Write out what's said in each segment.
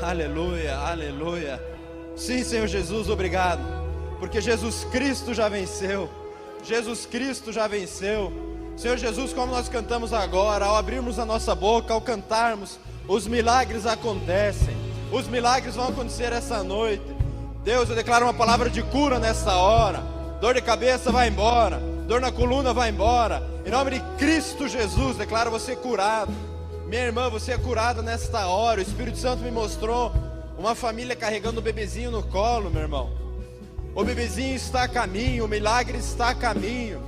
Aleluia, aleluia. Sim, Senhor Jesus, obrigado, porque Jesus Cristo já venceu. Jesus Cristo já venceu. Senhor Jesus, como nós cantamos agora, ao abrirmos a nossa boca, ao cantarmos, os milagres acontecem. Os milagres vão acontecer essa noite. Deus, eu declaro uma palavra de cura nessa hora. Dor de cabeça vai embora, dor na coluna vai embora. Em nome de Cristo Jesus, declaro você curado. Minha irmã, você é curada nesta hora. O Espírito Santo me mostrou uma família carregando o bebezinho no colo, meu irmão. O bebezinho está a caminho, o milagre está a caminho.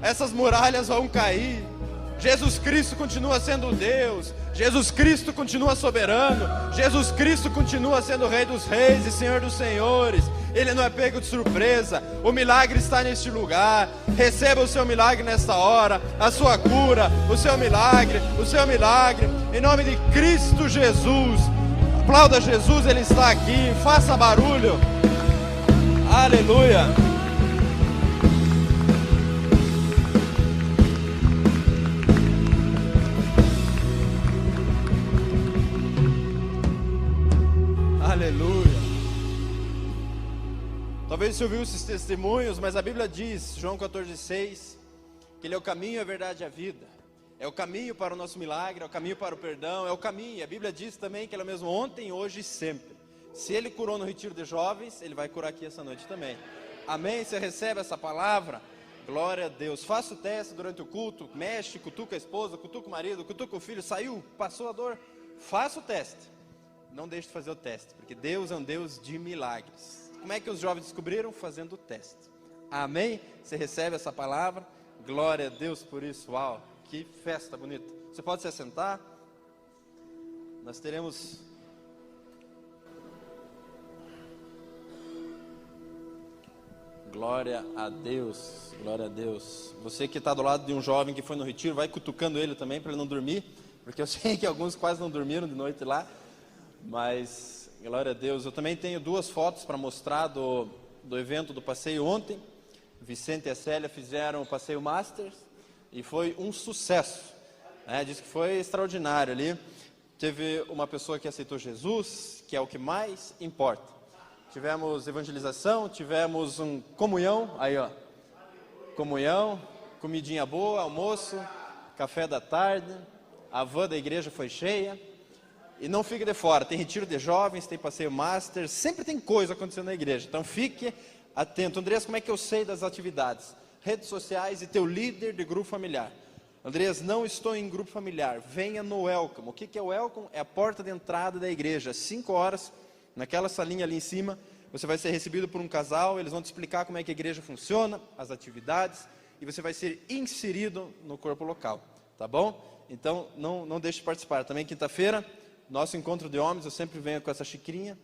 Essas muralhas vão cair. Jesus Cristo continua sendo Deus. Jesus Cristo continua soberano. Jesus Cristo continua sendo Rei dos Reis e Senhor dos Senhores. Ele não é pego de surpresa. O milagre está neste lugar. Receba o seu milagre nesta hora, a sua cura, o seu milagre, em nome de Cristo Jesus. Aplauda Jesus, Ele está aqui. Faça barulho. Aleluia. Aleluia. Talvez você ouviu esses testemunhos, mas a Bíblia diz, João 14,6, que Ele é o caminho, a verdade e a vida. É o caminho para o nosso milagre, é o caminho para o perdão, é o caminho. A Bíblia diz também que Ele é o mesmo ontem, hoje e sempre. Se Ele curou no retiro de jovens, Ele vai curar aqui essa noite também. Amém? Você recebe essa palavra? Glória a Deus. Faça o teste durante o culto, mexe, cutuca a esposa, cutuca o marido, cutuca o filho, saiu, passou a dor. Faça o teste. Não deixe de fazer o teste, porque Deus é um Deus de milagres. Como é que os jovens descobriram? Fazendo o teste. Amém? Você recebe essa palavra? Glória a Deus por isso. Uau, que festa bonita. Você pode se assentar. Nós teremos... Glória a Deus, glória a Deus. Você que está do lado de um jovem que foi no retiro, vai cutucando ele também para ele não dormir, porque eu sei que alguns quase não dormiram de noite lá. Mas, glória a Deus, eu também tenho duas fotos para mostrar do evento do passeio ontem. Vicente e a Célia fizeram o passeio Masters e foi um sucesso, diz que foi extraordinário ali. Teve uma pessoa que aceitou Jesus, que é o que mais importa. Tivemos evangelização, tivemos comunhão, aí ó, comunhão, comidinha boa, almoço, café da tarde, a van da igreja foi cheia. E não fique de fora, tem retiro de jovens, tem passeio master, sempre tem coisa acontecendo na igreja, então fique atento. Andreas, como é que eu sei das atividades? Redes sociais e teu líder de grupo familiar. Andreas, não estou em grupo familiar, venha no Welcome. O que é o Welcome? É a porta de entrada da igreja, às 5 horas, naquela salinha ali em cima, você vai ser recebido por um casal, eles vão te explicar como é que a igreja funciona, as atividades, e você vai ser inserido no corpo local, tá bom? Então, não deixe de participar. Também quinta-feira, nosso encontro de homens, eu sempre venho com essa xicrinha,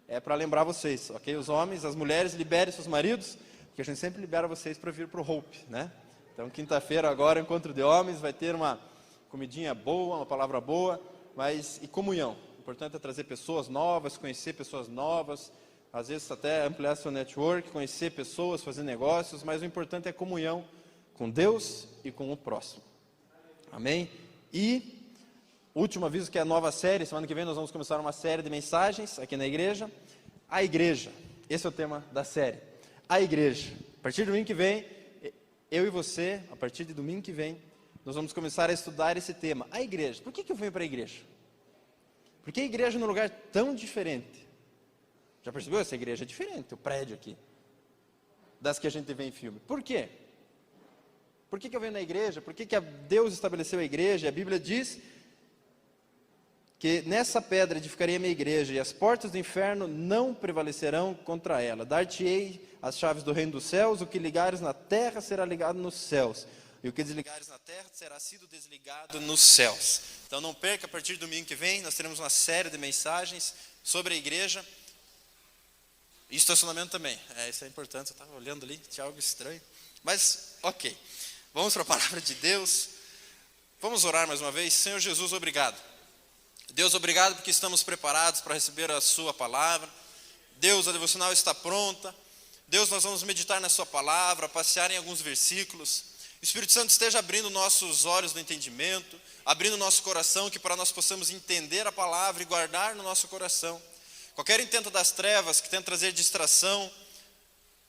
é para lembrar vocês, ok? Os homens, as mulheres, liberem seus maridos, porque a gente sempre libera vocês para vir para o Hope, né? Então, quinta-feira agora, encontro de homens, vai ter uma comidinha boa, uma palavra boa, e comunhão. O importante é trazer pessoas novas, conhecer pessoas novas, às vezes até ampliar seu network, conhecer pessoas, fazer negócios, mas o importante é comunhão com Deus e com o próximo. Amém? E último aviso, que é a nova série, semana que vem nós vamos começar uma série de mensagens aqui na igreja. A igreja, esse é o tema da série. A igreja. A partir de domingo que vem, eu e você, a partir de domingo que vem, nós vamos começar a estudar esse tema. A igreja. Por que eu venho para a igreja? Porque a igreja é num lugar tão diferente. Já percebeu? Essa igreja é diferente, o prédio aqui, das que a gente vê em filme. Por quê? Por que eu venho na igreja? Por que Deus estabeleceu a igreja? A Bíblia diz que nessa pedra edificarei a minha igreja, e as portas do inferno não prevalecerão contra ela. Dar-te-ei as chaves do reino dos céus, o que ligares na terra será ligado nos céus, e o que desligares na terra será sido desligado nos céus. Então não perca, a partir do domingo que vem, nós teremos uma série de mensagens sobre a igreja, e estacionamento também. Isso é importante, eu estava olhando ali, tinha algo estranho, mas ok. Vamos para a palavra de Deus, vamos orar mais uma vez. Senhor Jesus, obrigado. Deus, obrigado porque estamos preparados para receber a sua palavra. Deus, a devocional está pronta. Deus, nós vamos meditar na sua palavra, passear em alguns versículos. O Espírito Santo esteja abrindo nossos olhos do entendimento, abrindo nosso coração, que para nós possamos entender a palavra e guardar no nosso coração. Qualquer intento das trevas que tenta trazer distração,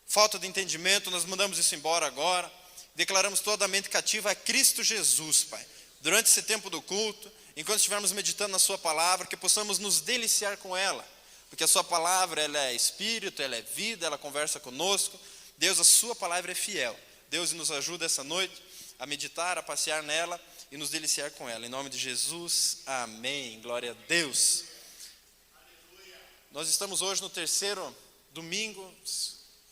falta de entendimento, nós mandamos isso embora agora. Declaramos toda a mente cativa a Cristo Jesus, Pai. Durante esse tempo do culto, enquanto estivermos meditando na sua palavra, que possamos nos deliciar com ela. Porque a sua palavra, ela é espírito, ela é vida, ela conversa conosco. Deus, a sua palavra é fiel. Deus, nos ajuda essa noite a meditar, a passear nela e nos deliciar com ela. Em nome de Jesus, amém. Glória a Deus. Aleluia. Nós estamos hoje no terceiro domingo,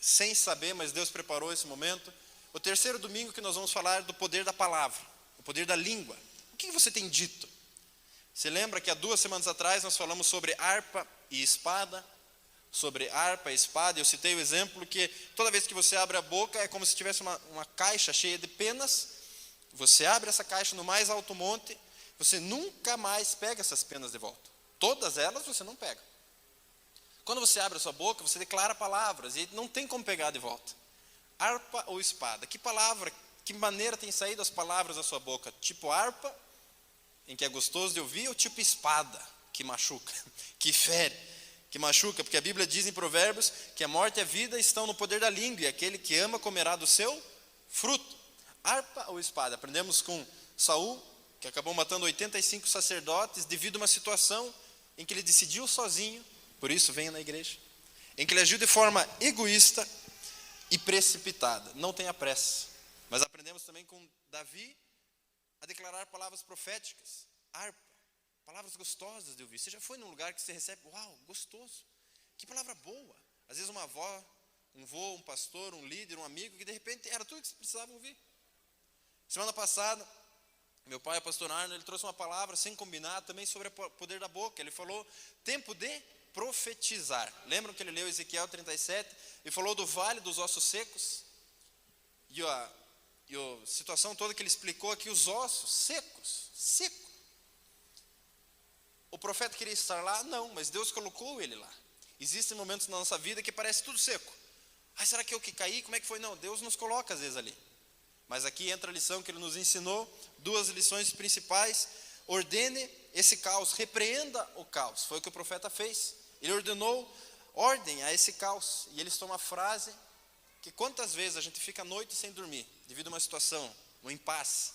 sem saber, mas Deus preparou esse momento. O terceiro domingo que nós vamos falar do poder da palavra, o poder da língua. O que você tem dito? Você lembra que há 2 semanas atrás nós falamos sobre harpa e espada? Sobre harpa e espada, eu citei o exemplo que toda vez que você abre a boca é como se tivesse uma caixa cheia de penas. Você abre essa caixa no mais alto monte, você nunca mais pega essas penas de volta. Todas elas você não pega. Quando você abre a sua boca, você declara palavras e não tem como pegar de volta. Harpa ou espada? Que palavra, que maneira tem saído as palavras da sua boca? Tipo harpa, em que é gostoso de ouvir, ou tipo espada, que machuca, que fere? Que machuca, porque a Bíblia diz em Provérbios que a morte e a vida estão no poder da língua, e aquele que ama comerá do seu fruto. Harpa ou espada? Aprendemos com Saul, que acabou matando 85 sacerdotes devido a uma situação em que ele decidiu sozinho, por isso venha na igreja, em que ele agiu de forma egoísta e precipitada. Não tenha pressa. Mas aprendemos também com Davi a declarar palavras proféticas. Harpa. Palavras gostosas de ouvir. Você já foi num lugar que você recebe, uau, gostoso. Que palavra boa. Às vezes uma avó, um vô, um pastor, um líder, um amigo, que de repente era tudo que você precisava ouvir. Semana passada, meu pai, o pastor Arno, ele trouxe uma palavra sem combinar também sobre o poder da boca. Ele falou, tempo de profetizar. Lembram que ele leu Ezequiel 37 e falou do vale dos ossos secos? E a situação toda que ele explicou aqui, os ossos secos. O profeta queria estar lá? Não, mas Deus colocou ele lá. Existem momentos na nossa vida que parece tudo seco. Será que eu que caí? Como é que foi? Não, Deus nos coloca às vezes ali. Mas aqui entra a lição que ele nos ensinou, 2 lições principais. Ordene esse caos, repreenda o caos. Foi o que o profeta fez. Ele ordenou ordem a esse caos. E ele citou uma frase que quantas vezes a gente fica a noite sem dormir, devido a uma situação, um impasse.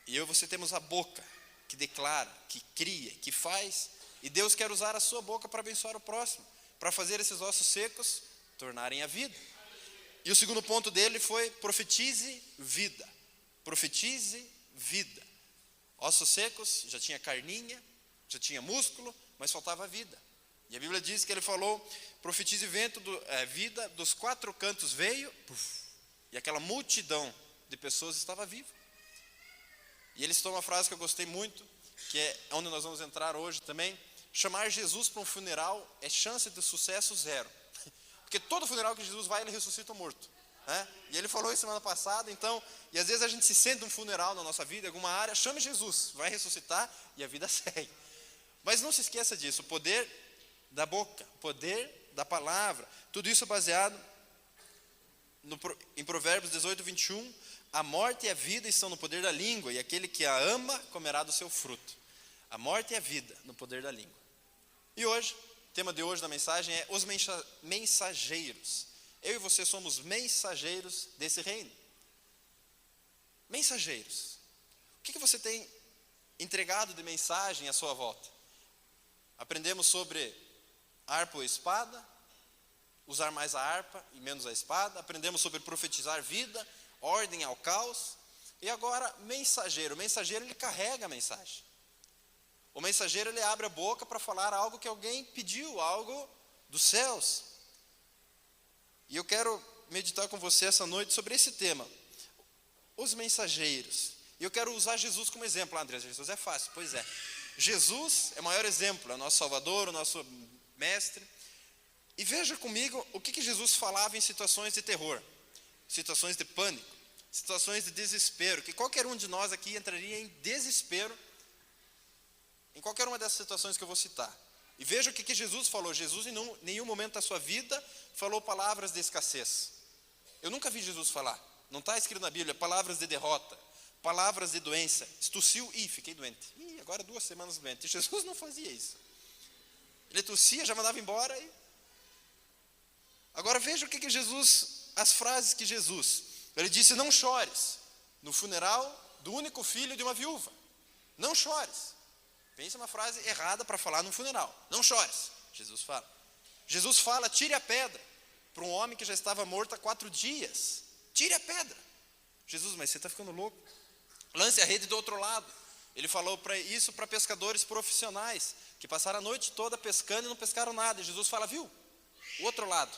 E eu e você temos a boca que declara, que cria, que faz, e Deus quer usar a sua boca para abençoar o próximo, para fazer esses ossos secos tornarem a vida. E o segundo ponto dele foi profetize vida. Profetize vida. Ossos secos, já tinha carninha, já tinha músculo, mas faltava vida. E a Bíblia diz que ele falou, profetize vida, dos 4 cantos veio, e aquela multidão de pessoas estava viva. E ele citou uma frase que eu gostei muito, que é onde nós vamos entrar hoje também. Chamar Jesus para um funeral é chance de sucesso 0. Porque todo funeral que Jesus vai, ele ressuscita o morto. Né? E ele falou isso semana passada, então, e às vezes a gente se sente num funeral na nossa vida, em alguma área, chame Jesus, vai ressuscitar e a vida segue. Mas não se esqueça disso, o poder da boca, o poder da palavra, tudo isso baseado em Provérbios 18, 21, a morte e a vida estão no poder da língua, e aquele que a ama comerá do seu fruto. A morte e a vida no poder da língua. E hoje, o tema de hoje da mensagem é os mensageiros. Eu e você somos mensageiros desse reino. Mensageiros. O que você tem entregado de mensagem à sua volta? Aprendemos sobre harpa ou espada, usar mais a harpa e menos a espada. Aprendemos sobre profetizar vida, ordem ao caos. E agora, mensageiro. O mensageiro, ele carrega a mensagem. O mensageiro, ele abre a boca para falar algo que alguém pediu, algo dos céus. E eu quero meditar com você essa noite sobre esse tema. Os mensageiros. E eu quero usar Jesus como exemplo. André, Jesus é fácil. Pois é. Jesus é o maior exemplo, é o nosso Salvador, o nosso mestre. E veja comigo o que Jesus falava em situações de terror, situações de pânico, situações de desespero, que qualquer um de nós aqui entraria em desespero em qualquer uma dessas situações que eu vou citar. E veja o que Jesus falou. Jesus em nenhum momento da sua vida falou palavras de escassez. Eu nunca vi Jesus falar, Não está escrito na Bíblia palavras de derrota, palavras de doença. Tossiu, fiquei doente. Agora 2 semanas doente. E Jesus não fazia isso. Ele tossia, já mandava embora. Agora veja o que Jesus, as frases que Jesus, ele disse: não chores, no funeral do único filho de uma viúva. Não chores. Pensa uma frase errada para falar num funeral. Não chores, Jesus fala. Jesus fala: tire a pedra, para um homem que já estava morto há 4 dias. Tire a pedra. Jesus, mas você está ficando louco. Lance a rede do outro lado. Ele falou isso para pescadores profissionais, que passaram a noite toda pescando e não pescaram nada. E Jesus fala: viu, o outro lado.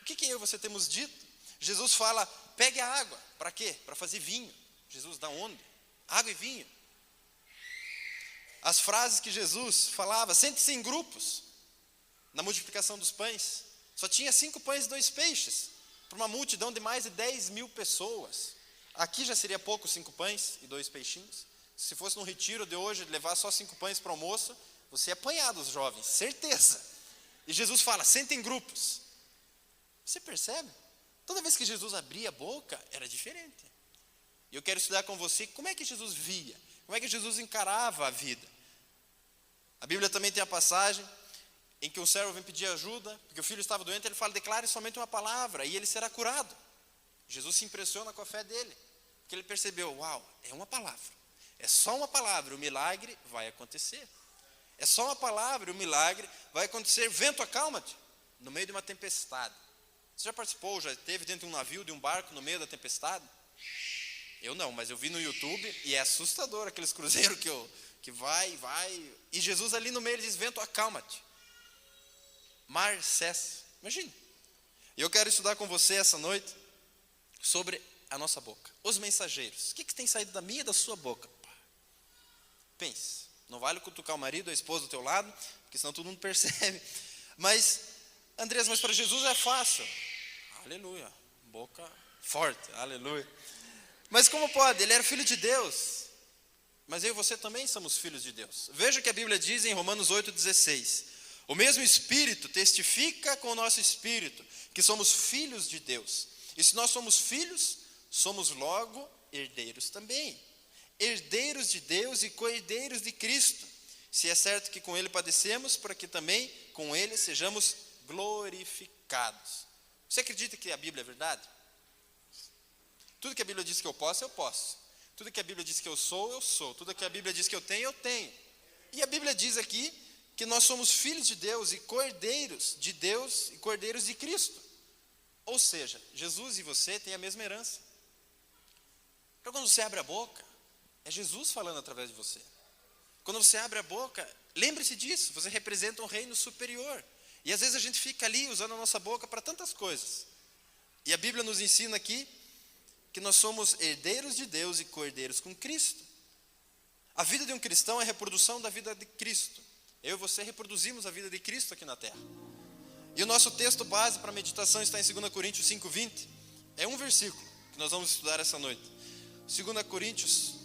O que eu e você temos dito? Jesus fala: pegue a água. Para quê? Para fazer vinho. Jesus, da onde? Água e vinho. As frases que Jesus falava: sente-se em grupos. Na multiplicação dos pães, só tinha 5 pães e 2 peixes, para uma multidão de mais de 10.000 pessoas. Aqui já seria pouco 5 pães e 2 peixinhos. Se fosse num retiro de hoje, levar só 5 pães para o almoço, você ia apanhar dos jovens, certeza. E Jesus fala: senta em grupos. Você percebe? Toda vez que Jesus abria a boca, era diferente. E eu quero estudar com você como é que Jesus via, como é que Jesus encarava a vida. A Bíblia também tem a passagem em que um servo vem pedir ajuda, porque o filho estava doente. Ele fala: declare somente uma palavra e ele será curado. Jesus se impressiona com a fé dele, porque ele percebeu: uau, é uma palavra. É só uma palavra, o milagre vai acontecer. É só uma palavra, o milagre vai acontecer. Vento, acalma-te, no meio de uma tempestade. Você já participou, já esteve dentro de um navio, de um barco, no meio da tempestade? Eu não, mas eu vi no YouTube e é assustador aqueles cruzeiros que vai. E Jesus ali no meio, ele diz: vento, acalma-te. Mar cessa. Imagine. E eu quero estudar com você essa noite sobre a nossa boca. Os mensageiros. O que tem saído da minha e da sua boca? Pense. Não vale cutucar o marido, a esposa do teu lado, porque senão todo mundo percebe. Mas, Andrés, mas para Jesus é fácil. Aleluia. Boca forte. Aleluia. Mas como pode? Ele era filho de Deus. Mas eu e você também somos filhos de Deus. Veja o que a Bíblia diz em Romanos 8,16. O mesmo Espírito testifica com o nosso Espírito que somos filhos de Deus. E se nós somos filhos, somos logo herdeiros também. Herdeiros de Deus e co-herdeiros de Cristo. Se é certo que com Ele padecemos, para que também com Ele sejamos glorificados. Você acredita que a Bíblia é verdade? Tudo que a Bíblia diz que eu posso, eu posso. Tudo que a Bíblia diz que eu sou, eu sou. Tudo que a Bíblia diz que eu tenho. E a Bíblia diz aqui que nós somos filhos de Deus e co-herdeiros de Deus e co-herdeiros de Cristo. Ou seja, Jesus e você têm a mesma herança. Então quando você abre a boca, é Jesus falando através de você. Quando você abre a boca, lembre-se disso, você representa um reino superior. E às vezes a gente fica ali usando a nossa boca para tantas coisas. E a Bíblia nos ensina aqui que nós somos herdeiros de Deus e co-herdeiros com Cristo. A vida de um cristão é a reprodução da vida de Cristo. Eu e você reproduzimos a vida de Cristo aqui na terra. E o nosso texto base para a meditação está em 2 Coríntios 5:20. É um versículo que nós vamos estudar essa noite. 2 Coríntios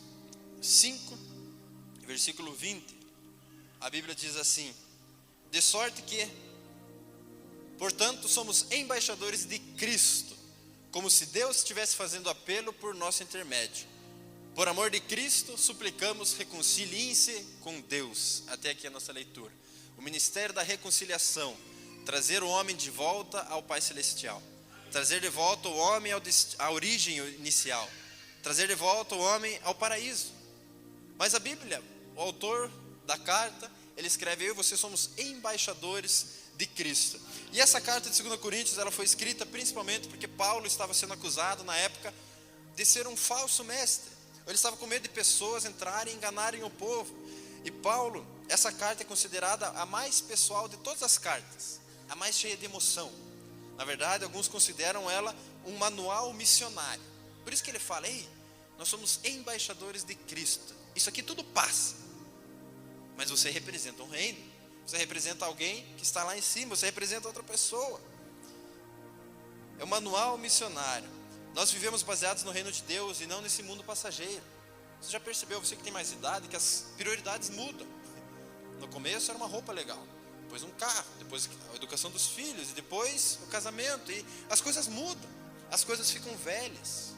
5, versículo 20. A Bíblia diz assim: de sorte que, portanto, somos embaixadores de Cristo, como se Deus estivesse fazendo apelo por nosso intermédio. Por amor de Cristo, suplicamos, reconciliem-se com Deus. Até aqui a nossa leitura. O ministério da reconciliação. Trazer o homem de volta ao Pai Celestial. Trazer de volta o homem à origem inicial. Trazer de volta o homem ao paraíso. Mas a Bíblia, o autor da carta, ele escreve: eu e você somos embaixadores de Cristo. E essa carta de 2 Coríntios, ela foi escrita principalmente porque Paulo estava sendo acusado na época de ser um falso mestre. Ele estava com medo de pessoas entrarem e enganarem o povo. E Paulo, essa carta é considerada a mais pessoal de todas as cartas, a mais cheia de emoção. Na verdade, alguns consideram ela um manual missionário. Por isso que ele fala: ei, nós somos embaixadores de Cristo. Isso aqui tudo passa, mas você representa um reino. Você representa alguém que está lá em cima. Você representa outra pessoa. É um manual missionário. Nós vivemos baseados no reino de Deus e não nesse mundo passageiro. Você já percebeu, você que tem mais idade, que as prioridades mudam. No começo era uma roupa legal, depois um carro, depois a educação dos filhos, e depois o casamento, e as coisas mudam. as coisas ficam velhas,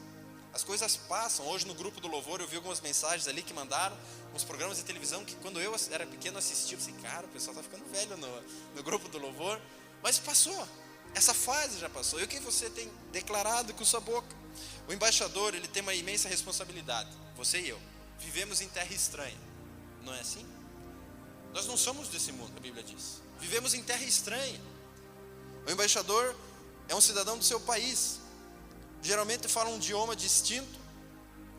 as coisas passam. Hoje no grupo do louvor eu vi algumas mensagens ali que mandaram, uns programas de televisão que quando eu era pequeno assistia, eu pensei, cara, o pessoal está ficando velho no grupo do louvor. Mas passou, essa fase já passou. E o que você tem declarado com sua boca? O embaixador, ele tem uma imensa responsabilidade. Você e eu vivemos em terra estranha, não é assim? Nós não somos desse mundo, a Bíblia diz. Vivemos em terra estranha. O embaixador é um cidadão do seu país. Geralmente fala um idioma distinto,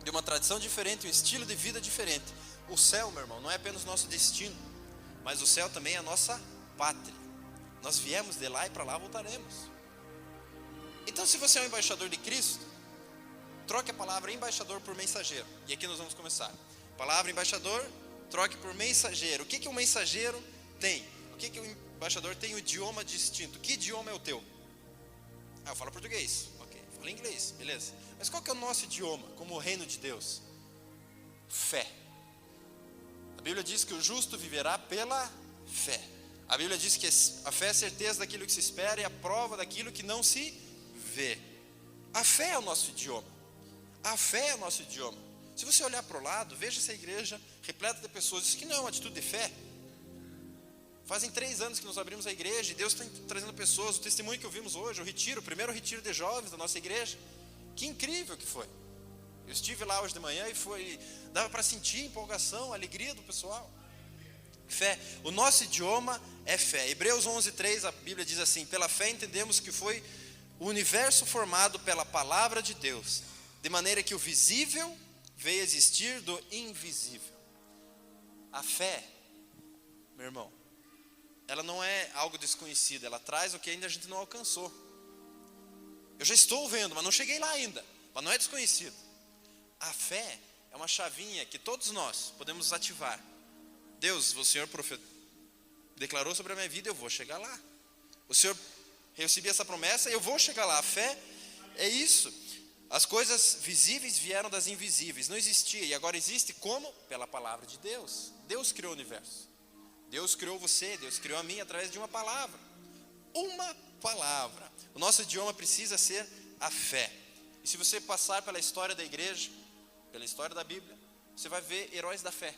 de uma tradição diferente, um estilo de vida diferente. O céu, meu irmão, não é apenas o nosso destino, mas o céu também é a nossa pátria. Nós viemos de lá e para lá voltaremos. Então, se você é um embaixador de Cristo, troque a palavra embaixador por mensageiro. E aqui nós vamos começar. Palavra embaixador, troque por mensageiro. O que um mensageiro tem? O que o embaixador tem? Um idioma distinto. Que idioma é o teu? Eu falo português. Ok, falo inglês, beleza. Mas qual que é o nosso idioma, como o reino de Deus? Fé. A Bíblia diz que o justo viverá pela fé. A Bíblia diz que a fé é a certeza daquilo que se espera e a prova daquilo que não se vê. A fé é o nosso idioma. A fé é o nosso idioma. Se você olhar para o lado, veja essa igreja repleta de pessoas. Isso aqui não é uma atitude de fé. Fazem 3 anos que nós abrimos a igreja e Deus está trazendo pessoas. O testemunho que ouvimos hoje, o primeiro retiro de jovens da nossa igreja. Que incrível que foi. Eu estive lá hoje de manhã e dava para sentir a empolgação, a alegria do pessoal. Fé, o nosso idioma é fé. Hebreus 11:3, a Bíblia diz assim: pela fé entendemos que foi o universo formado pela palavra de Deus, de maneira que o visível veio existir do invisível. A fé, meu irmão, ela não é algo desconhecido, ela traz o que ainda a gente não alcançou. Eu já estou vendo, mas não cheguei lá ainda, mas não é desconhecido. A fé é uma chavinha que todos nós podemos ativar. Deus, o Senhor declarou sobre a minha vida, eu vou chegar lá. O Senhor, eu recebi essa promessa, eu vou chegar lá. A fé é isso. As coisas visíveis vieram das invisíveis. Não existia, e agora existe como? Pela palavra de Deus. Deus criou o universo. Deus criou você, Deus criou a mim através de uma palavra. Uma palavra. O nosso idioma precisa ser a fé. E se você passar pela história da igreja, pela história da Bíblia, você vai ver heróis da fé.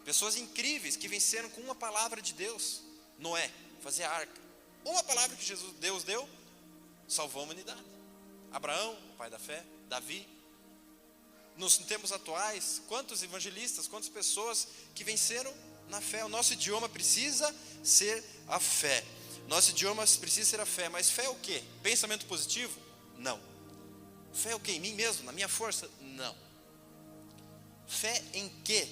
Pessoas incríveis que venceram com uma palavra de Deus. Noé, fazer a arca. Uma palavra que Deus deu, salvou a humanidade. Abraão, pai da fé. Davi. Nos tempos atuais, quantos evangelistas, quantas pessoas que venceram na fé. O nosso idioma precisa ser a fé. Nosso idioma precisa ser a fé. Mas fé é o quê? Pensamento positivo? Não. Fé é o quê? Em mim mesmo? Na minha força? Não. Fé em quê?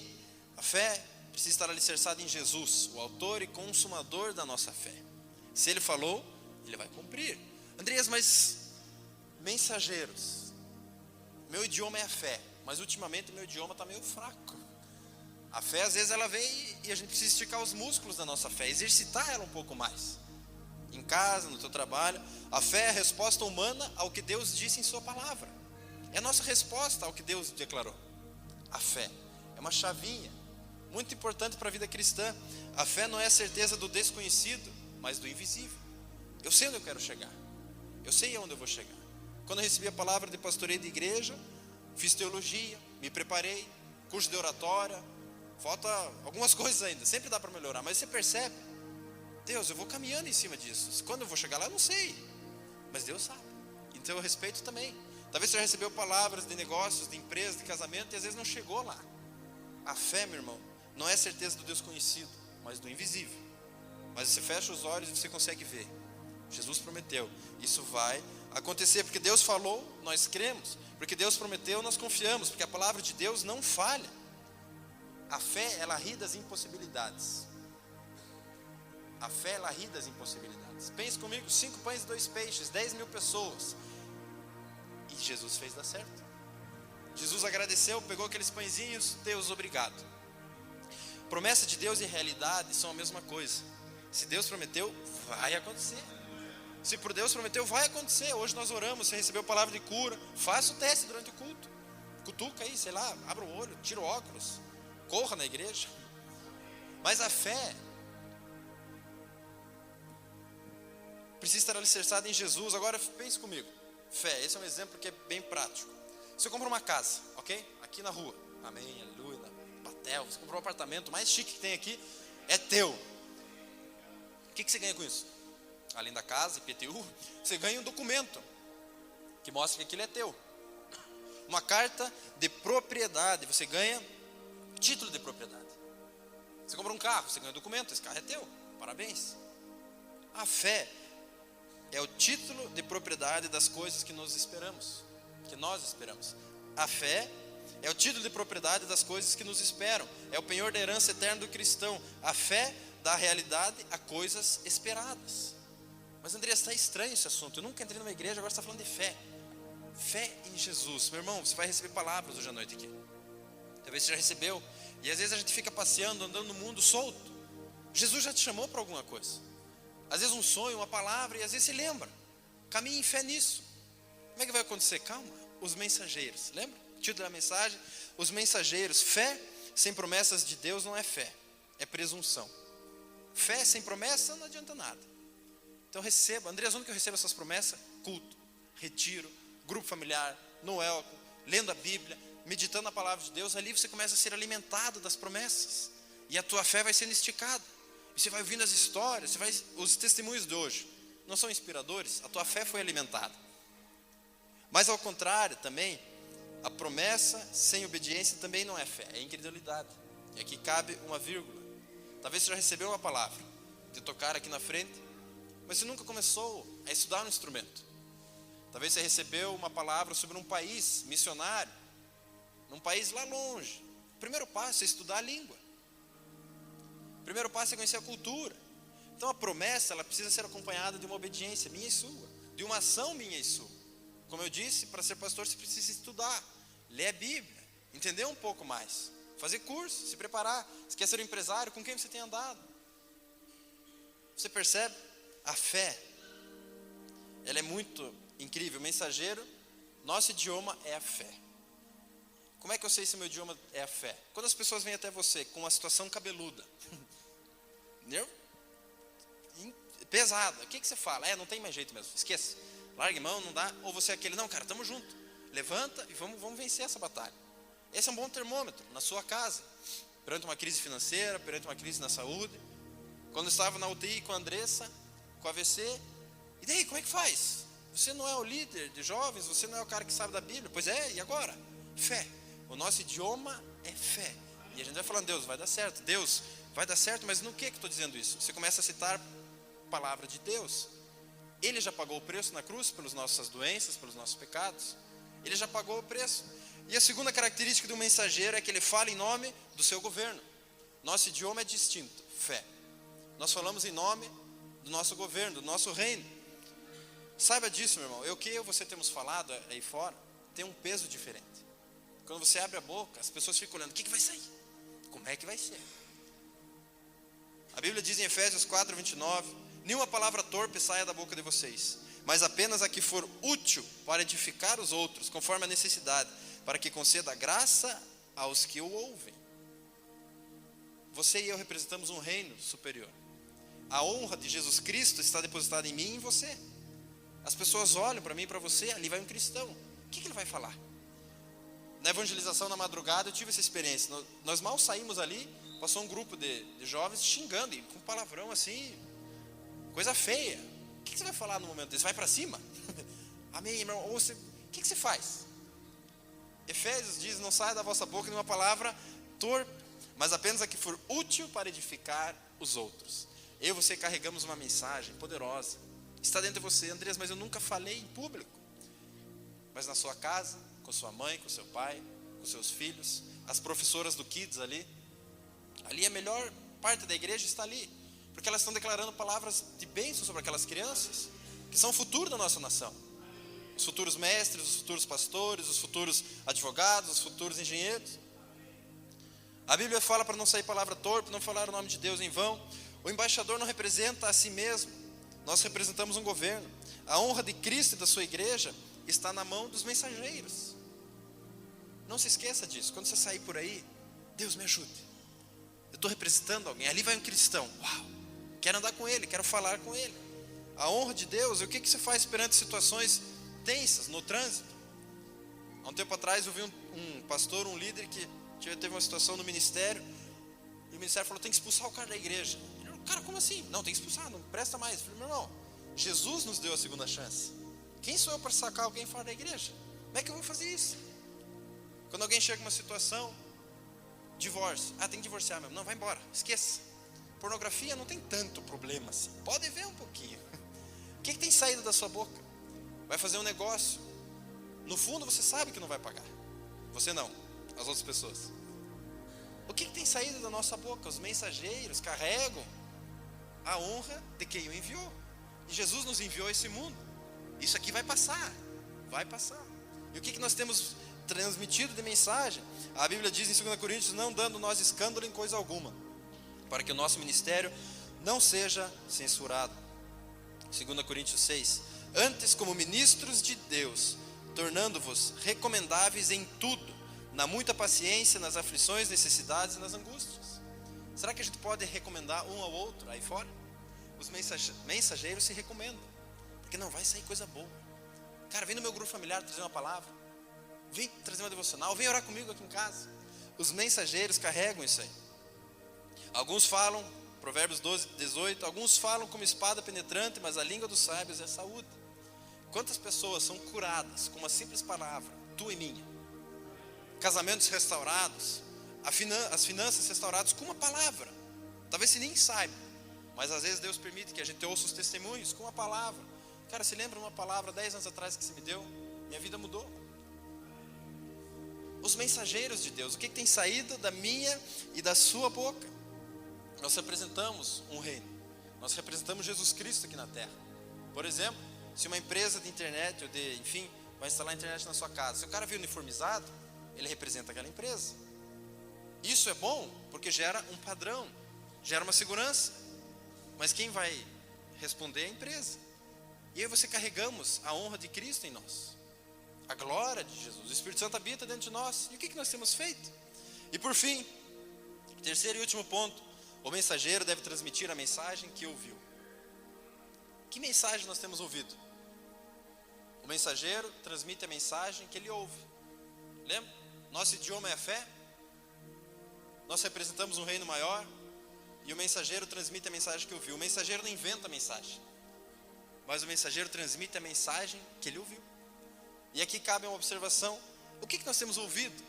A fé precisa estar alicerçada em Jesus, o autor e consumador da nossa fé. Se Ele falou, Ele vai cumprir. Andreas, mas mensageiros, meu idioma é a fé, mas ultimamente meu idioma está meio fraco. A fé às vezes ela vem e a gente precisa esticar os músculos da nossa fé, exercitar ela um pouco mais. Em casa, no teu trabalho. A fé é a resposta humana ao que Deus disse em sua palavra. É a nossa resposta ao que Deus declarou. A fé é uma chavinha muito importante para a vida cristã. A fé não é a certeza do desconhecido, mas do invisível. Eu sei onde eu quero chegar. Eu sei aonde eu vou chegar. Quando eu recebi a palavra de pastoreio de igreja, fiz teologia, me preparei, curso de oratória. Falta algumas coisas ainda, sempre dá para melhorar, mas você percebe, Deus, eu vou caminhando em cima disso. Quando eu vou chegar lá, eu não sei, mas Deus sabe. Então eu respeito também. Talvez você já recebeu palavras de negócios, de empresas, de casamento, e às vezes não chegou lá. A fé, meu irmão, não é certeza do desconhecido, mas do invisível. Mas você fecha os olhos e você consegue ver. Jesus prometeu, isso vai acontecer, porque Deus falou, nós cremos. Porque Deus prometeu, nós confiamos, porque a palavra de Deus não falha. A fé, ela ri das impossibilidades. A fé, ela ri das impossibilidades. Pense comigo, 5 pães e 2 peixes, 10.000 pessoas. E Jesus fez dar certo. Jesus agradeceu, pegou aqueles pãezinhos, Deus, obrigado. Promessa de Deus e realidade são a mesma coisa. Se Deus prometeu, vai acontecer. Se por Deus prometeu, vai acontecer. Hoje nós oramos, você recebeu palavra de cura, faça o teste durante o culto. Cutuca aí, sei lá, abra o olho, tira o óculos, corra na igreja. Mas a fé precisa estar alicerçada em Jesus. Agora pense comigo, Fé, esse é um exemplo que é bem prático. Você compra uma casa, ok? Aqui na rua, amém, aleluia, na Patel, você comprou um apartamento, o mais chique que tem aqui é teu. O que você ganha com isso? Além da casa, IPTU, você ganha um documento que mostra que aquilo é teu. Uma carta de propriedade, você ganha título de propriedade. Você compra um carro, você ganha um documento, esse carro é teu, parabéns. A fé é o título de propriedade das coisas que nós esperamos. A fé é o título de propriedade das coisas que nos esperam. É o penhor da herança eterna do cristão. A fé dá realidade a coisas esperadas. Mas André, está estranho esse assunto. Eu nunca entrei numa igreja, agora você está falando de fé. Fé em Jesus. Meu irmão, você vai receber palavras hoje à noite aqui. Talvez você já recebeu. E às vezes a gente fica passeando, andando no mundo solto. Jesus já te chamou para alguma coisa. Às vezes um sonho, uma palavra, e às vezes você lembra. Caminhe em fé nisso. Como é que vai acontecer? Calma. Os mensageiros. Lembra? O título da mensagem. Os mensageiros. Fé sem promessas de Deus não é fé. É presunção. Fé sem promessa não adianta nada. Então receba. André, onde que eu recebo essas promessas? Culto, retiro, grupo familiar, no Elco, lendo a Bíblia, meditando na palavra de Deus. Ali você começa a ser alimentado das promessas. E a tua fé vai sendo esticada. E você vai ouvindo as histórias, os testemunhos de hoje não são inspiradores, a tua fé foi alimentada. Mas ao contrário também, a promessa sem obediência também não é fé, é incredulidade. E aqui cabe uma vírgula. Talvez você já recebeu uma palavra de tocar aqui na frente, mas você nunca começou a estudar um instrumento. Talvez você recebeu uma palavra sobre um país missionário, num país lá longe. O primeiro passo é estudar a língua. O primeiro passo é conhecer a cultura. Então a promessa, ela precisa ser acompanhada de uma obediência minha e sua, de uma ação minha e sua. Como eu disse, para ser pastor você precisa estudar, ler a Bíblia, entender um pouco mais, fazer curso, se preparar. Se quer ser um empresário, com quem você tem andado? Você percebe? A fé, ela é muito incrível. Mensageiro, nosso idioma é a fé. Como é que eu sei se meu idioma é a fé? Quando as pessoas vêm até você com uma situação cabeluda, entendeu? Pesada, o que você fala? Não tem mais jeito mesmo, esqueça, largue mão, não dá. Ou você é aquele, não cara, estamos juntos, levanta e vamos vencer essa batalha. Esse é um bom termômetro na sua casa, perante uma crise financeira, perante uma crise na saúde. Quando eu estava na UTI com a Andressa, com a AVC, e daí, como é que faz? Você não é o líder de jovens, você não é o cara que sabe da Bíblia. Pois é, e agora? Fé. O nosso idioma é fé. E a gente vai falando, Deus, vai dar certo. Deus, vai dar certo, mas no que estou dizendo isso? Você começa a citar a palavra de Deus. Ele já pagou o preço na cruz pelas nossas doenças, pelos nossos pecados. Ele já pagou o preço. E a segunda característica do mensageiro é que ele fala em nome do seu governo. Nosso idioma é distinto, fé. Nós falamos em nome do nosso governo, do nosso reino. Saiba disso, meu irmão. O que eu e você temos falado aí fora tem um peso diferente. Quando você abre a boca, as pessoas ficam olhando, o que vai sair? Como é que vai ser? A Bíblia diz em Efésios 4:29, nenhuma palavra torpe saia da boca de vocês, mas apenas a que for útil para edificar os outros, conforme a necessidade, para que conceda graça aos que o ouvem. Você e eu representamos um reino superior. A honra de Jesus Cristo está depositada em mim e em você. As pessoas olham para mim e para você, ali vai um cristão. O que ele vai falar? Na evangelização na madrugada eu tive essa experiência. Nós mal saímos ali, passou um grupo de jovens xingando, e com palavrão assim, coisa feia. O que você vai falar no momento desse? Vai para cima? Amém, irmão? Ou você, o que você faz? Efésios diz, não saia da vossa boca nenhuma palavra torpe, mas apenas a que for útil para edificar os outros. Eu e você carregamos uma mensagem poderosa. Está dentro de você, Andrés, mas eu nunca falei em público. Mas na sua casa, com sua mãe, com seu pai, com seus filhos, as professoras do Kids ali a melhor parte da igreja está ali, porque elas estão declarando palavras de bênção sobre aquelas crianças, que são o futuro da nossa nação. Os futuros mestres, os futuros pastores, os futuros advogados, os futuros engenheiros. A Bíblia fala para não sair palavra torpe, não falar o nome de Deus em vão. O embaixador não representa a si mesmo, nós representamos um governo. A honra de Cristo e da sua igreja está na mão dos mensageiros. Não se esqueça disso. Quando você sair por aí, Deus me ajude, eu estou representando alguém, ali vai um cristão, uau, quero andar com ele, quero falar com ele. A honra de Deus, e o que você faz perante situações tensas no trânsito. Há um tempo atrás eu vi um pastor, um líder que teve uma situação no ministério, e o ministério falou: tem que expulsar o cara da igreja. Ele falou: cara, como assim? Não, tem que expulsar, não presta mais. Eu falei: meu irmão, Jesus nos deu a segunda chance. Quem sou eu para sacar alguém fora da igreja? Como é que eu vou fazer isso? Quando alguém chega em uma situação, divórcio, tem que divorciar mesmo. Não, vai embora, esqueça. Pornografia não tem tanto problema assim, pode ver um pouquinho. O que tem saído da sua boca? Vai fazer um negócio, no fundo você sabe que não vai pagar. Você não, as outras pessoas. O que tem saído da nossa boca? Os mensageiros carregam a honra de quem o enviou. E Jesus nos enviou a esse mundo. Isso aqui vai passar, vai passar. E o que nós temos transmitido de mensagem? A Bíblia diz em 2 Coríntios: não dando nós escândalo em coisa alguma, para que o nosso ministério não seja censurado. 2 Coríntios 6: antes, como ministros de Deus, tornando-vos recomendáveis em tudo, na muita paciência, nas aflições, necessidades e nas angústias. Será que a gente pode recomendar um ao outro aí fora? Os mensageiros se recomendam, porque não vai sair coisa boa. Cara, vem no meu grupo familiar trazer uma palavra, vem trazer uma devocional, vem orar comigo aqui em casa. Os mensageiros carregam isso aí. Alguns falam, Provérbios 12, 18, alguns falam como espada penetrante, mas a língua dos sábios é saúde. Quantas pessoas são curadas com uma simples palavra, tua e minha? Casamentos restaurados, as finanças restauradas com uma palavra. Talvez você nem saiba, mas às vezes Deus permite que a gente ouça os testemunhos com uma palavra. Cara, se lembra uma palavra 10 anos atrás que você me deu? Minha vida mudou. Os mensageiros de Deus, o que tem saído da minha e da sua boca? Nós representamos um reino, nós representamos Jesus Cristo aqui na terra. Por exemplo, se uma empresa de internet, ou enfim, vai instalar a internet na sua casa, se o cara vir uniformizado, ele representa aquela empresa. Isso é bom, porque gera um padrão, gera uma segurança. Mas quem vai responder é a empresa. E aí você carregamos a honra de Cristo em nós, a glória de Jesus. O Espírito Santo habita dentro de nós. E o que nós temos feito? E por fim, terceiro e último ponto: o mensageiro deve transmitir a mensagem que ouviu. Que mensagem nós temos ouvido? O mensageiro transmite a mensagem que ele ouve. Lembra? Nosso idioma é a fé. Nós representamos um reino maior. E o mensageiro transmite a mensagem que ouviu. O mensageiro não inventa a mensagem, mas o mensageiro transmite a mensagem que ele ouviu. E aqui cabe uma observação: o que nós temos ouvido?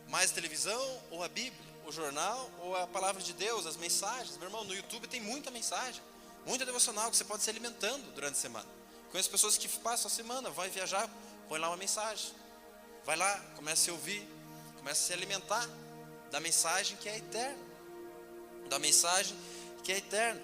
Mais televisão ou a Bíblia? O jornal ou a palavra de Deus, as mensagens? Meu irmão, no YouTube tem muita mensagem, muita devocional que você pode se alimentando durante a semana. Conheço pessoas que passam a semana, vai viajar, põe lá uma mensagem, vai lá, começa a ouvir, começa a se alimentar da mensagem que é eterna, da mensagem que é eterna.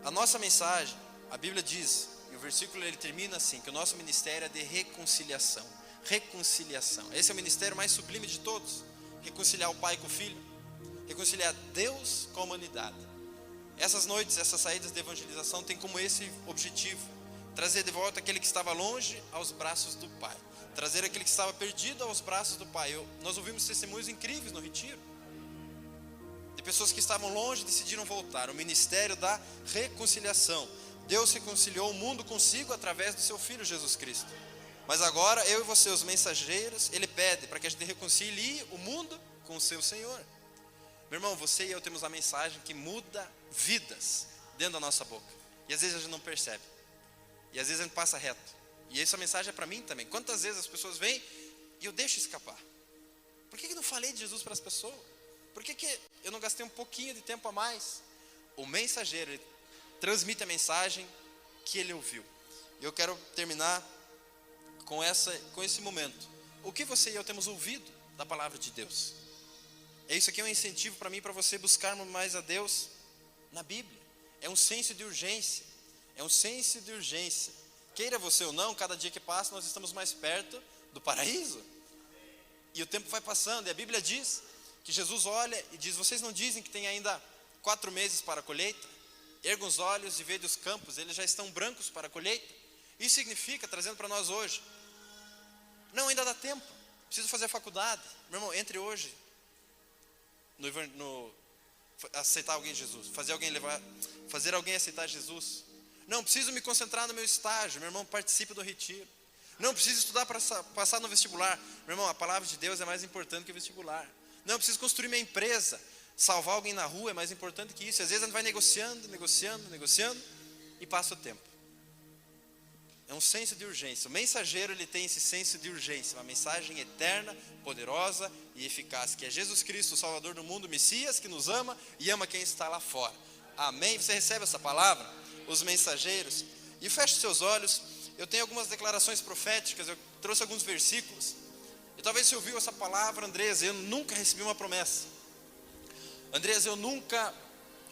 A nossa mensagem, a Bíblia diz, e o versículo ele termina assim, que o nosso ministério é de reconciliação. Reconciliação, esse é o ministério mais sublime de todos. Reconciliar o pai com o filho, reconciliar Deus com a humanidade. Essas noites, essas saídas de evangelização têm como esse objetivo: trazer de volta aquele que estava longe aos braços do Pai, trazer aquele que estava perdido aos braços do Pai. Nós ouvimos testemunhos incríveis no retiro, de pessoas que estavam longe e decidiram voltar. O ministério da reconciliação. Deus reconciliou o mundo consigo através do seu Filho Jesus Cristo. Mas agora, eu e você, os mensageiros, Ele pede para que a gente reconcilie o mundo com o seu Senhor. Meu irmão, você e eu temos a mensagem que muda vidas dentro da nossa boca. E às vezes a gente não percebe. E às vezes a gente passa reto. E essa mensagem é para mim também. Quantas vezes as pessoas vêm e eu deixo escapar? Por que eu não falei de Jesus para as pessoas? Por que eu não gastei um pouquinho de tempo a mais? O mensageiro, ele transmite a mensagem que ele ouviu. E eu quero terminar com esse momento. O que você e eu temos ouvido da palavra de Deus? Isso aqui é um incentivo para mim e para você buscarmos mais a Deus na Bíblia. É um senso de urgência. É um senso de urgência. Queira você ou não, cada dia que passa nós estamos mais perto do paraíso. E o tempo vai passando, e a Bíblia diz que Jesus olha e diz: vocês não dizem que tem ainda 4 meses para a colheita? Ergam os olhos e vejam os campos, eles já estão brancos para a colheita. Isso significa, trazendo para nós hoje, não, ainda dá tempo, preciso fazer a faculdade. Meu irmão, entre hoje aceitar alguém Jesus, fazer alguém aceitar Jesus. Não preciso me concentrar no meu estágio. Meu irmão, participe do retiro. Não preciso estudar para passar no vestibular. Meu irmão, a palavra de Deus é mais importante que o vestibular. Não preciso construir minha empresa. Salvar alguém na rua é mais importante que isso. Às vezes a gente vai negociando e passa o tempo. É um senso de urgência. O mensageiro, ele tem esse senso de urgência. Uma mensagem eterna, poderosa e eficaz, que é Jesus Cristo, o Salvador do mundo, o Messias, que nos ama e ama quem está lá fora. Amém? Você recebe essa palavra? Os mensageiros. E feche os seus olhos. Eu tenho algumas declarações proféticas. Eu trouxe alguns versículos. E talvez você ouviu essa palavra, Andrés, eu nunca recebi uma promessa. Andrés, eu nunca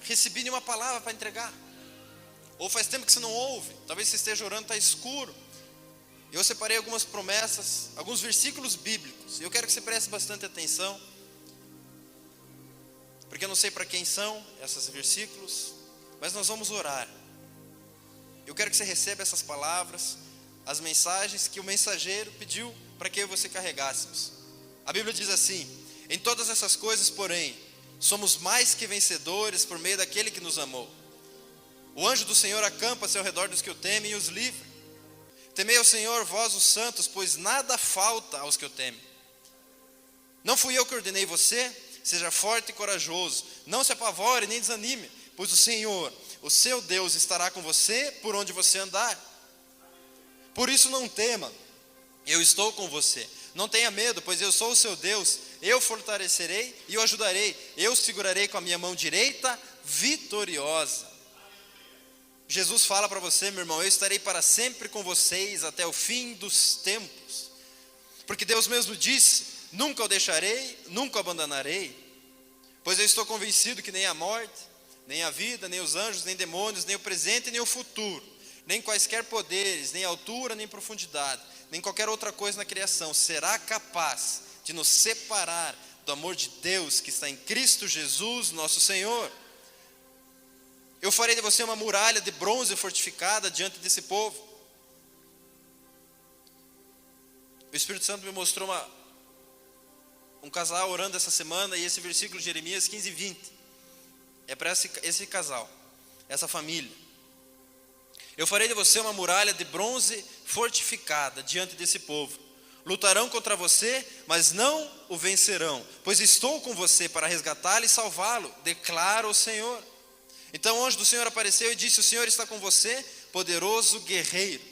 recebi nenhuma palavra para entregar. Ou faz tempo que você não ouve. Talvez você esteja orando, está escuro. Eu separei algumas promessas, alguns versículos bíblicos. E eu quero que você preste bastante atenção. Porque eu não sei para quem são esses versículos. Mas nós vamos orar. Eu quero que você receba essas palavras, as mensagens que o mensageiro pediu para que eu e você carregássemos. A Bíblia diz assim: em todas essas coisas, porém, somos mais que vencedores por meio daquele que nos amou. O anjo do Senhor acampa-se ao redor dos que o temem e os livra. Temei ao Senhor, vós os santos, pois nada falta aos que o temem. Não fui eu que ordenei você? Seja forte e corajoso. Não se apavore nem desanime, pois o Senhor, o seu Deus, estará com você por onde você andar. Por isso não tema, eu estou com você. Não tenha medo, pois eu sou o seu Deus. Eu fortalecerei e o ajudarei. Eu o segurarei com a minha mão direita vitoriosa. Jesus fala para você, meu irmão: eu estarei para sempre com vocês até o fim dos tempos. Porque Deus mesmo disse: nunca o deixarei, nunca o abandonarei. Pois eu estou convencido que nem a morte, nem a vida, nem os anjos, nem demônios, nem o presente, nem o futuro, nem quaisquer poderes, nem altura, nem profundidade, nem qualquer outra coisa na criação será capaz de nos separar do amor de Deus que está em Cristo Jesus, nosso Senhor. Eu farei de você uma muralha de bronze fortificada diante desse povo. O Espírito Santo me mostrou um casal orando essa semana, e esse versículo de Jeremias 15:20 é para esse casal, essa família. Eu farei de você uma muralha de bronze fortificada diante desse povo. Lutarão contra você, mas não o vencerão, pois estou com você para resgatá-lo e salvá-lo, declara o Senhor. Então o anjo do Senhor apareceu e disse: o Senhor está com você, poderoso guerreiro.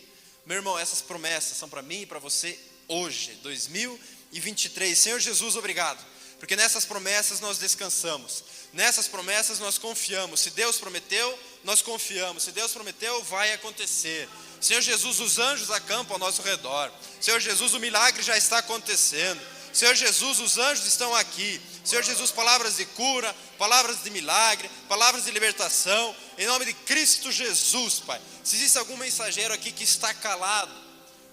Meu irmão, essas promessas são para mim e para você hoje, 2023. Senhor Jesus, obrigado, porque nessas promessas nós descansamos, nessas promessas nós confiamos. Se Deus prometeu, nós confiamos. Se Deus prometeu, vai acontecer. Senhor Jesus, os anjos acampam ao nosso redor. Senhor Jesus, o milagre já está acontecendo. Senhor Jesus, os anjos estão aqui. Senhor Jesus, palavras de cura, palavras de milagre, palavras de libertação, em nome de Cristo Jesus, Pai. Se existe algum mensageiro aqui que está calado,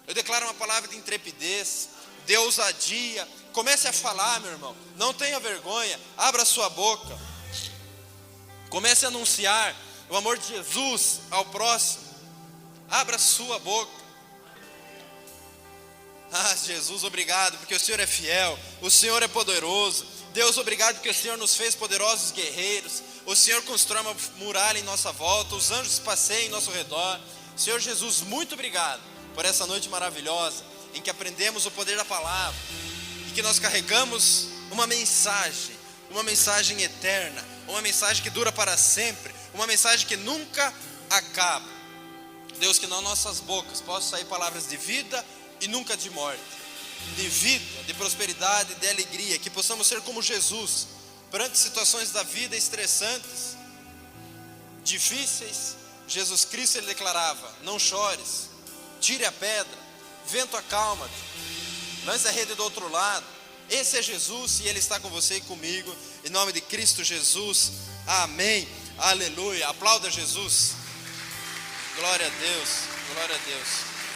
eu declaro uma palavra de intrepidez, de ousadia. Comece a falar, meu irmão, não tenha vergonha, abra sua boca, comece a anunciar o amor de Jesus ao próximo, abra sua boca. Ah, Jesus, obrigado, porque o Senhor é fiel, o Senhor é poderoso. Deus, obrigado porque o Senhor nos fez poderosos guerreiros. O Senhor constrói uma muralha em nossa volta, os anjos passeiam em nosso redor. Senhor Jesus, muito obrigado por essa noite maravilhosa, em que aprendemos o poder da palavra, e que nós carregamos uma mensagem eterna, uma mensagem que dura para sempre, uma mensagem que nunca acaba. Deus, que nas nossas bocas possam sair palavras de vida e nunca de morte, de vida, de prosperidade, de alegria, que possamos ser como Jesus, perante situações da vida estressantes, difíceis. Jesus Cristo, ele declarava: não chores, tire a pedra, vento acalma-te, lance a rede do outro lado. Esse é Jesus, e ele está com você e comigo, em nome de Cristo Jesus, amém, aleluia. Aplauda Jesus, glória a Deus, glória a Deus.